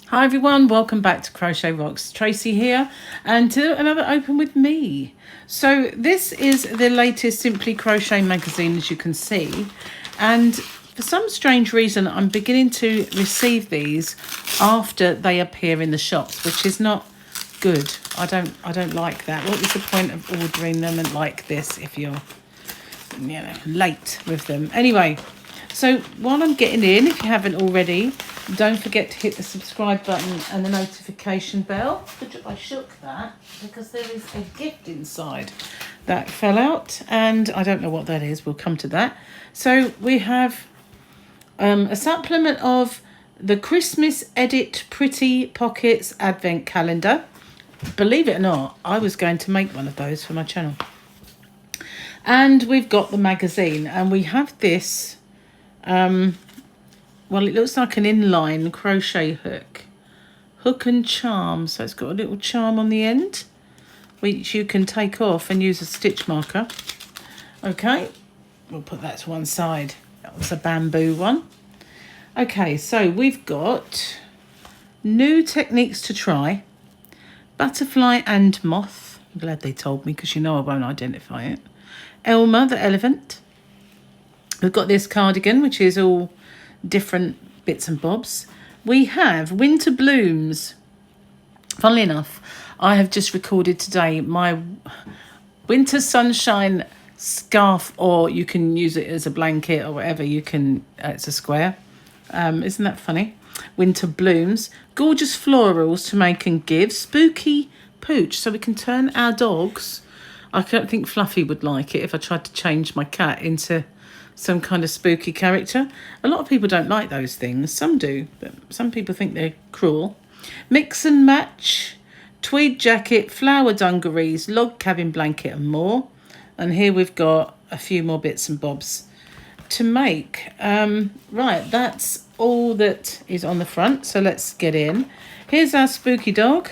Hi everyone, welcome back to Crochet Rocks. Tracy here, and to another Open With Me. So this is the latest Simply Crochet magazine, as you can see, and for some strange reason I'm beginning to receive these after they appear in the shops, which is not good. I don't like that. What is the point of ordering them and like this if you're late with them? Anyway, so while I'm getting in, if you haven't already, don't forget to hit the subscribe button and the notification bell. I shook that because there is a gift inside that fell out, and I don't know what that is. We'll come to that. So we have a supplement of the Christmas Edit Pretty Pockets Advent Calendar. Believe it or not, I was going to make one of those for my channel. And we've got the magazine, and we have this... well, it looks like an inline crochet hook and charm. So it's got a little charm on the end, which you can take off and use a stitch marker. Okay, we'll put that to one side. That was a bamboo one. Okay, so we've got new techniques to try. Butterfly and moth. I'm glad they told me, because I won't identify it. Elma the elephant. We've got this cardigan, which is all different bits and bobs. We have winter blooms. Funnily enough, I have just recorded today my winter sunshine scarf, or you can use it as a blanket or whatever. You can, it's a square. Isn't that funny? Winter blooms. Gorgeous florals to make and give. Spooky pooch, so we can turn our dogs. I don't think Fluffy would like it if I tried to change my cat into some kind of spooky character. A lot of people don't like those things. Some do, but some people think they're cruel. Mix and match, tweed jacket, flower dungarees, log cabin blanket and more. And here we've got a few more bits and bobs to make. Right, that's all that is on the front. So let's get in. Here's our spooky dog.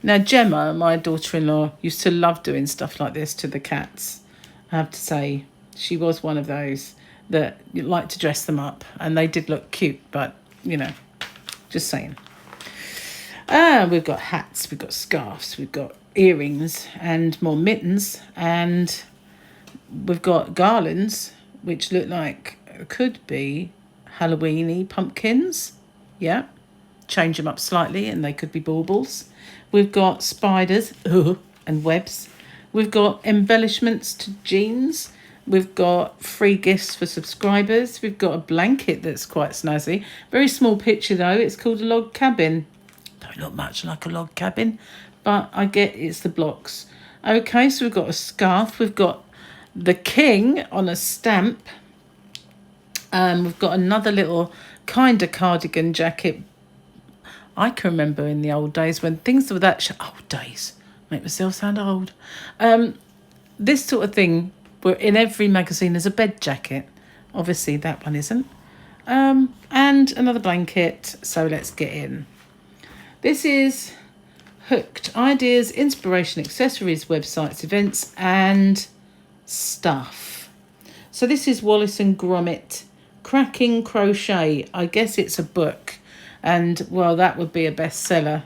Now Gemma, my daughter-in-law, used to love doing stuff like this to the cats. I have to say, she was one of those that you like to dress them up, and they did look cute, but just saying. We've got hats, we've got scarves, we've got earrings and more mittens, and we've got garlands which look like could be Halloweeny pumpkins. Yeah, change them up slightly and they could be baubles. We've got spiders and webs. We've got embellishments to jeans. We've got free gifts for subscribers. We've got a blanket that's quite snazzy. Very small picture though. It's called a log cabin. Don't look much like a log cabin, but I get it's the blocks. Okay, so we've got a scarf. We've got the king on a stamp. We've got another little kind of cardigan jacket. I can remember in the old days when things were that... old days. Make myself sound old. This sort of thing... We're in every magazine there's a bed jacket. Obviously that one isn't. And another blanket. So let's get in. This is Hooked. Ideas, inspiration, accessories, websites, events and stuff. So this is Wallace and Gromit. Cracking Crochet. I guess it's a book. And, well, that would be a bestseller,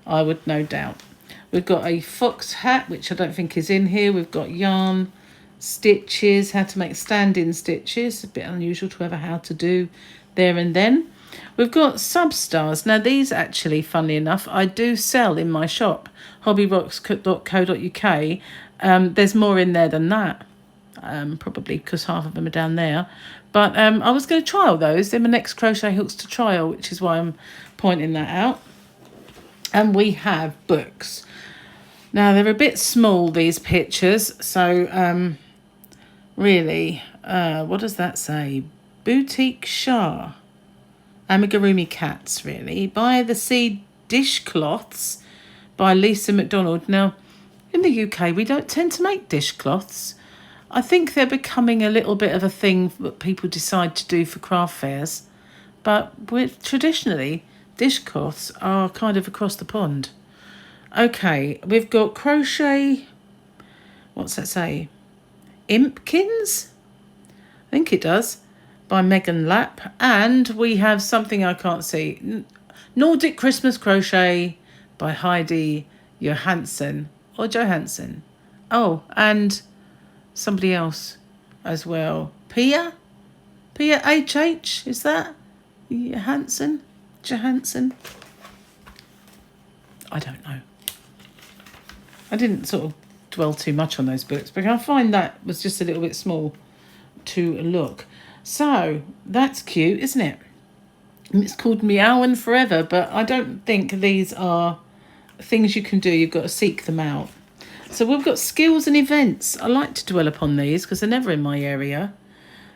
I would no doubt. We've got a fox hat, which I don't think is in here. We've got yarn... stitches, how to make stand-in stitches, a bit unusual to have a how to do there and then. We've got substars. Now these actually, funnily enough, I do sell in my shop, hobbyrocks.co.uk. There's more in there than that, probably because half of them are down there. But I was going to trial those. They're my next crochet hooks to trial, which is why I'm pointing that out. And we have books. Now they're a bit small, these pictures, so really, what does that say? Boutique Shah. Amigurumi Cats, really. By the Sea Dishcloths by Lisa McDonald. Now, in the UK, we don't tend to make dishcloths. I think they're becoming a little bit of a thing that people decide to do for craft fairs. But traditionally, dishcloths are kind of across the pond. Okay, we've got crochet... What's that say? Impkins? I think it does. By Megan Lapp. And we have something I can't see. Nordic Christmas Crochet by Heidi Johansson. Or Johansson. Oh, and somebody else as well. Pia HH, is that? Johansson? I don't know. I didn't sort of dwell too much on those books, but I find that was just a little bit small to look. So that's cute, isn't it? It's called Meowing Forever, but I don't think these are things you can do. You've got to seek them out. So we've got skills and events. I like to dwell upon these because they're never in my area.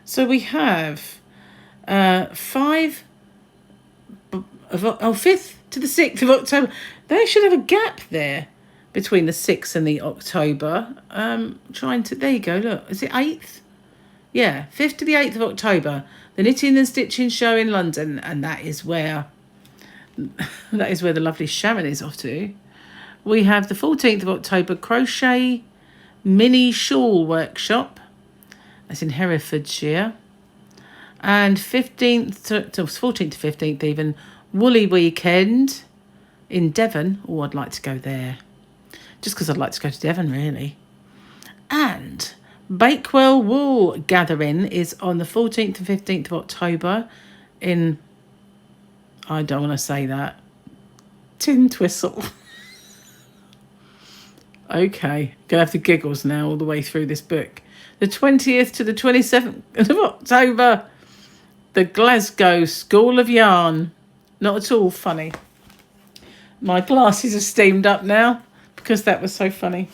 So we have 5th to the 6th of October. They should have a gap there between the 6th and the October. There you go, look. Is it 8th? Yeah, 5th to the 8th of October. The Knitting and Stitching Show in London. And that is where the lovely Sharon is off to. We have the 14th of October Crochet Mini Shawl Workshop. That's in Herefordshire. And 14th to 15th even, Woolly Weekend in Devon. Oh, I'd like to go there. Just because I'd like to go to Devon, really. And Bakewell Wool Gathering is on the 14th and 15th of October in, I don't want to say that, Tintwistle. Okay, gonna have the giggles now all the way through this book. The 20th to the 27th of October, the Glasgow School of Yarn. Not at all funny. My glasses are steamed up now because that was so funny.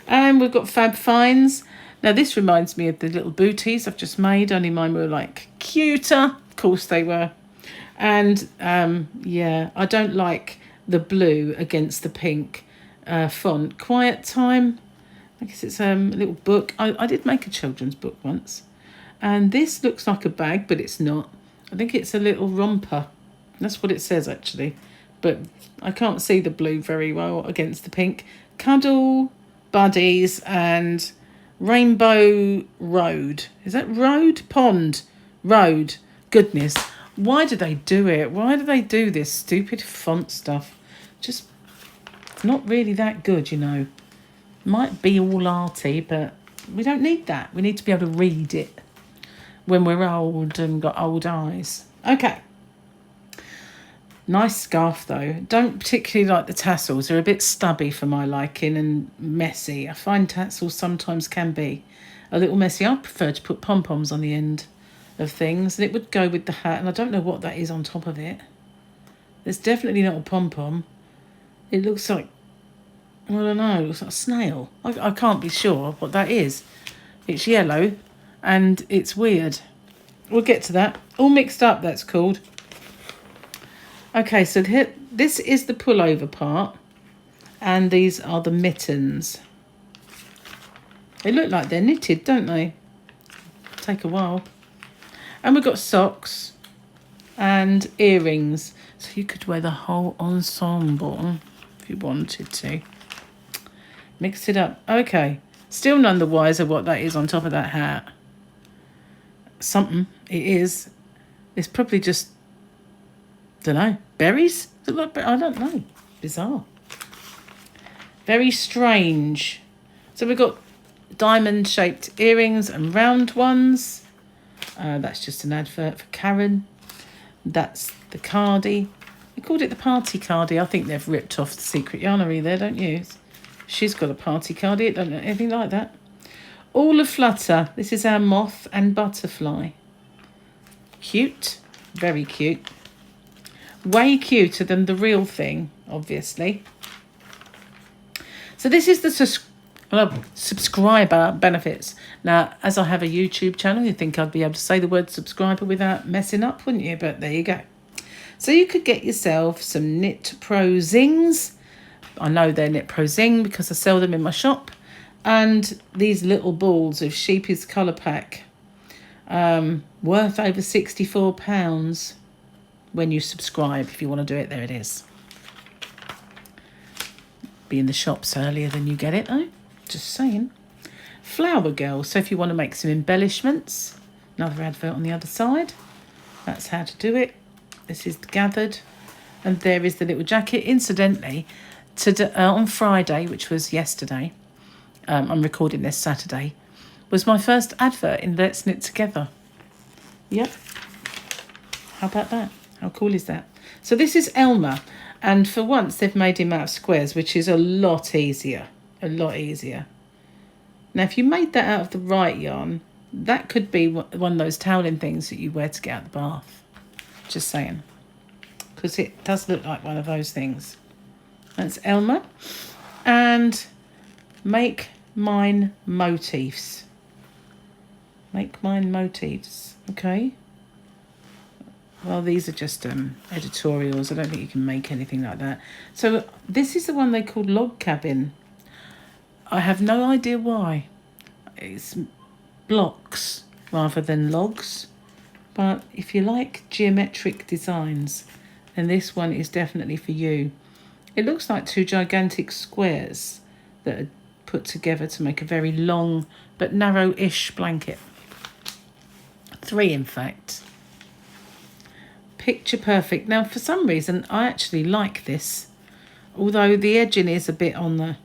And we've got Fab Finds. Now this reminds me of the little booties I've just made, only mine were like cuter. Of course they were. And yeah, I don't like the blue against the pink font. Quiet Time. I guess it's a little book. I did make a children's book once. And this looks like a bag, but it's not. I think it's a little romper. That's what it says, actually. But I can't see the blue very well against the pink. Cuddle Buddies and Rainbow Road. Is that Road? Pond. Road. Goodness. Why do they do it? Why do they do this stupid font stuff? Just not really that good, you know. Might be all arty, but we don't need that. We need to be able to read it when we're old and got old eyes. Okay. Nice scarf, though. Don't particularly like the tassels. They're a bit stubby for my liking and messy. I find tassels sometimes can be a little messy. I prefer to put pom-poms on the end of things, and it would go with the hat, and I don't know what that is on top of it. It's definitely not a pom-pom. It looks like, I don't know, it looks like a snail. I can't be sure what that is. It's yellow, and it's weird. We'll get to that. All mixed up, that's called. Okay, so here, this is the pullover part, and these are the mittens. They look like they're knitted, don't they? Take a while. And we've got socks and earrings, so you could wear the whole ensemble if you wanted to. Mix it up. Okay, still none the wiser what that is on top of that hat. Something it is. It's probably just, don't know, berries? Does it look, I don't know. Bizarre. Very strange. So we've got diamond-shaped earrings and round ones. That's just an advert for Karen. That's the cardie. We called it the party cardie. I think they've ripped off the Secret Yarnery there, don't you? She's got a party cardie. It don't look anything like that. All of Flutter. This is our moth and butterfly. Cute. Very cute. Way cuter than the real thing, obviously. So this is the subscriber benefits. Now, as I have a YouTube channel, you'd think I'd be able to say the word subscriber without messing up, wouldn't you? But there you go. So you could get yourself some Knit Pro Zings. I know they're Knit Pro Zing because I sell them in my shop. And these little balls of Sheepy's Colour Pack. Worth over £64 when you subscribe. If you want to do it, there it is. Be in the shops earlier than you get it, though. Just saying. Flower Girl. So if you want to make some embellishments, another advert on the other side. That's how to do it. This is gathered. And there is the little jacket. Incidentally, on Friday, which was yesterday, I'm recording this Saturday, was my first advert in Let's Knit Together. Yep. How about that? How cool is that? So this is Elmer, and for once they've made him out of squares, which is a lot easier. A lot easier. Now, if you made that out of the right yarn, that could be one of those toweling things that you wear to get out of the bath. Just saying. Because it does look like one of those things. That's Elmer. And Make Mine Motifs. Make Mine Motifs. Okay. Well, these are just editorials. I don't think you can make anything like that. So this is the one they call Log Cabin. I have no idea why. It's blocks rather than logs. But if you like geometric designs, then this one is definitely for you. It looks like two gigantic squares that are put together to make a very long but narrow-ish blanket. 3, in fact. Picture perfect. Now, for some reason, I actually like this. Although the edging is a bit on the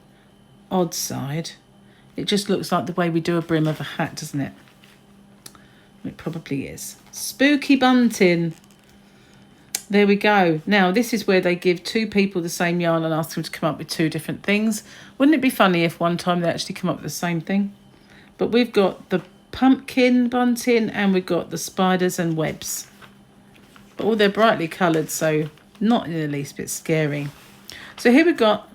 odd side. It just looks like the way we do a brim of a hat, doesn't it? It probably is. Spooky bunting. There we go. Now, this is where they give 2 people the same yarn and ask them to come up with 2 different things. Wouldn't it be funny if one time they actually come up with the same thing? But we've got the pumpkin bunting and we've got the spiders and webs. But all they're brightly coloured, so not in the least bit scary. So here we've got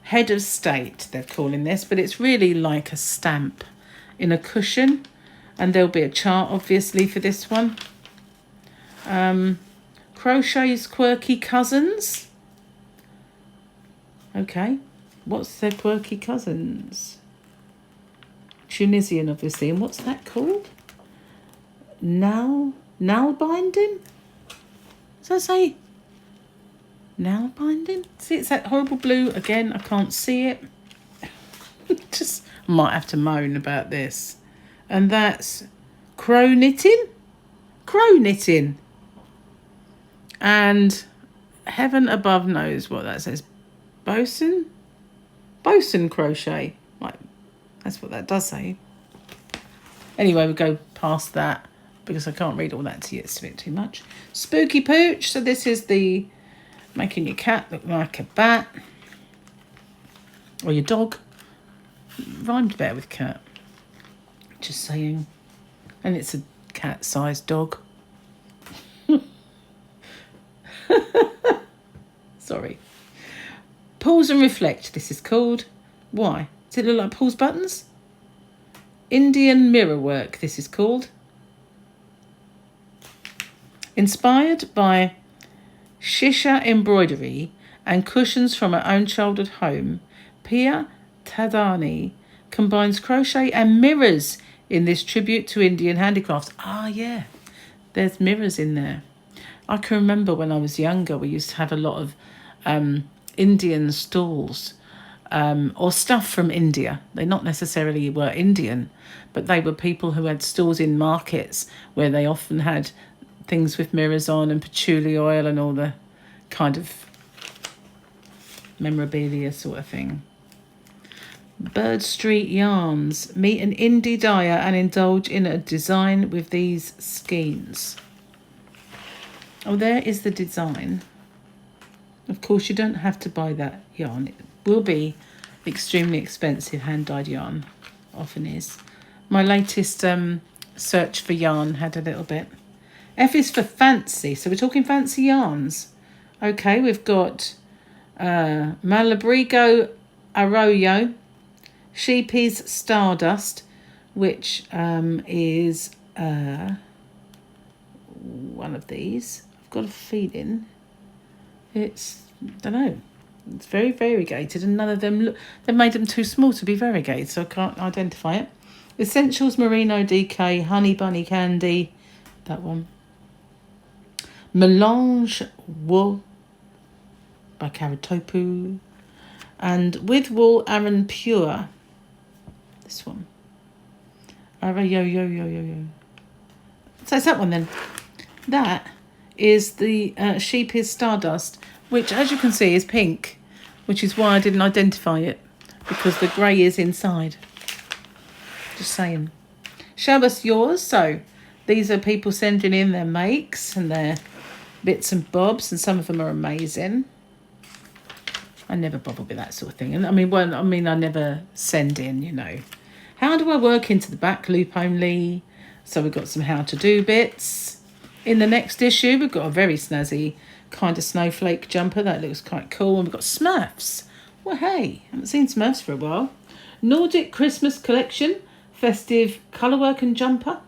Head of State, they're calling this, but it's really like a stamp in a cushion. And there'll be a chart, obviously, for this one. Crochet's Quirky Cousins. Okay. What's their quirky cousins? Tunisian, obviously. And what's that called? Nail binding? Does that say nail binding? See, it's that horrible blue. Again, I can't see it. Just might have to moan about this. And that's crow knitting. Crow knitting. And heaven above knows what that says. Bosun crochet. Like, that's what that does say. Anyway, we'll go past that because I can't read all that to you. It's a bit too much. Spooky Pooch. So this is the making your cat look like a bat. Or your dog. Rhymed better with cat. Just saying. And it's a cat-sized dog. Sorry. Pause and Reflect, this is called. Why? Does it look like Paul's buttons? Indian Mirror Work, this is called. Inspired by Shisha embroidery and cushions from her own childhood home, Pia Tadani combines crochet and mirrors in this tribute to Indian handicrafts. Ah, yeah, there's mirrors in there. I can remember when I was younger, we used to have a lot of Indian stalls or stuff from India. They not necessarily were Indian, but they were people who had stalls in markets where they often had things with mirrors on and patchouli oil and all the kind of memorabilia sort of thing. Bird Street Yarns. Meet an indie dyer and indulge in a design with these skeins. Oh, there is the design. Of course, you don't have to buy that yarn. It will be extremely expensive hand-dyed yarn. Often is. My latest search for yarn had a little bit. F is for fancy. So we're talking fancy yarns. Okay, we've got Malabrigo Arroyo, Sheepy's Stardust, which is one of these. I've got a feeling it's, I don't know, it's very variegated, and none of them look, they've made them too small to be variegated, so I can't identify it. Essentials Merino DK, Honey Bunny Candy, that one. Melange Wool by Karatopu, and With Wool Aran Pure, this one. Yo. So it's that one then. That is the Sheep is Stardust which as you can see is pink, which is why I didn't identify it, because the grey is inside. Just saying. Show us yours. So these are people sending in their makes and their bits and bobs, and some of them are amazing. I never bother with that sort of thing. And I never send in, you know. How do I work into the back loop only? So we've got some how to do bits. In the next issue, we've got a very snazzy kind of snowflake jumper. That looks quite cool. And we've got Smurfs. Well, hey, haven't seen Smurfs for a while. Nordic Christmas collection. Festive colourwork and jumper.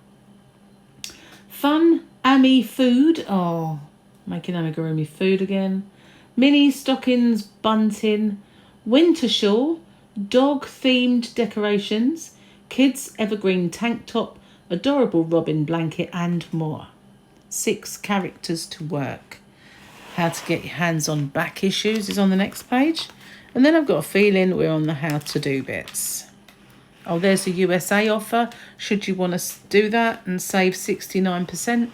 Fun Ami food. Oh, making amigurumi food again. Mini stockings bunting. Winter shawl. Dog themed decorations. Kids evergreen tank top. Adorable robin blanket and more. 6 characters to work. How to get your hands on back issues is on the next page. And then I've got a feeling we're on the how to do bits. Oh, there's a USA offer. Should you want to do that and save 69%.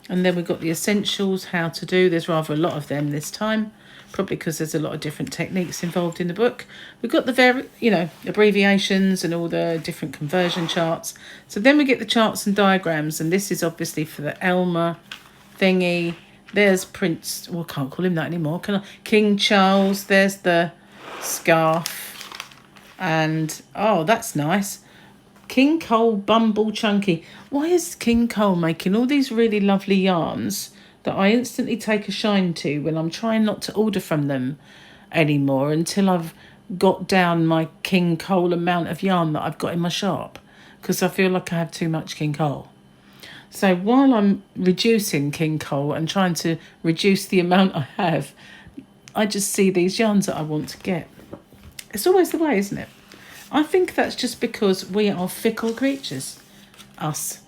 And then we've got the essentials, how to do. There's rather a lot of them this time. Probably because there's a lot of different techniques involved in the book. We've got the abbreviations and all the different conversion charts. So then we get the charts and diagrams, and this is obviously for the Elmer thingy. There's Prince, well, I can't call him that anymore, can I? King Charles. There's the scarf, and oh, that's nice. King Cole Bumble Chunky. Why is King Cole making all these really lovely yarns that I instantly take a shine to when I'm trying not to order from them anymore until I've got down my King Cole amount of yarn that I've got in my shop, because I feel like I have too much King Cole. So while I'm reducing King Cole and trying to reduce the amount I have, I just see these yarns that I want to get. It's always the way, isn't it? I think that's just because we are fickle creatures. Us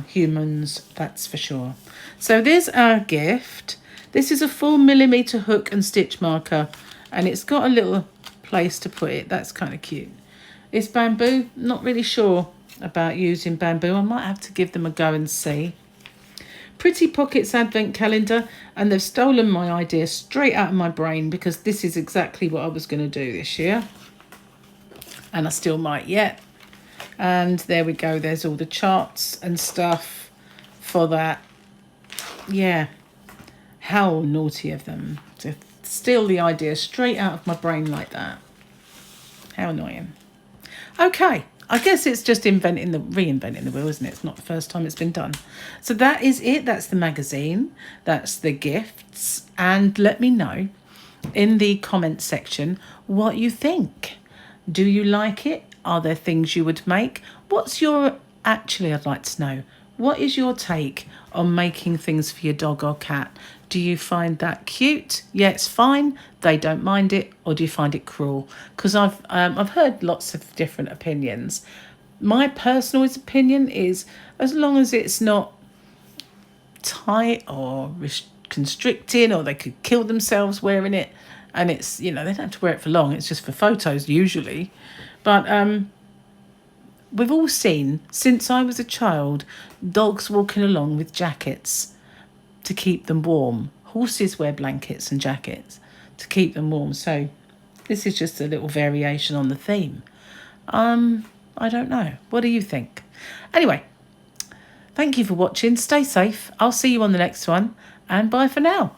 humans, that's for sure. So there's our gift. This is a 4mm hook and stitch marker, and it's got a little place to put it. That's kind of cute. It's bamboo. Not really sure about using bamboo. I might have to give them a go and see. Pretty Pockets advent calendar, and they've stolen my idea straight out of my brain, because this is exactly what I was going to do this year, and I still might yet. And there we go. There's all the charts and stuff for that. Yeah, how naughty of them to steal the idea straight out of my brain like that. How annoying. Okay, I guess it's just reinventing the wheel, isn't it? It's not the first time it's been done. So that is it. That's the magazine. That's the gifts. And let me know in the comments section what you think. Do you like it? Are there things you would make? I'd like to know, what is your take on making things for your dog or cat? Do you find that cute? Yeah, it's fine. They don't mind it. Or do you find it cruel? Because I've heard lots of different opinions. My personal opinion is, as long as it's not tight or constricting, or they could kill themselves wearing it, and it's, they don't have to wear it for long. It's just for photos usually. But we've all seen, since I was a child, dogs walking along with jackets to keep them warm. Horses wear blankets and jackets to keep them warm. So this is just a little variation on the theme. I don't know. What do you think? Anyway, thank you for watching. Stay safe. I'll see you on the next one. And bye for now.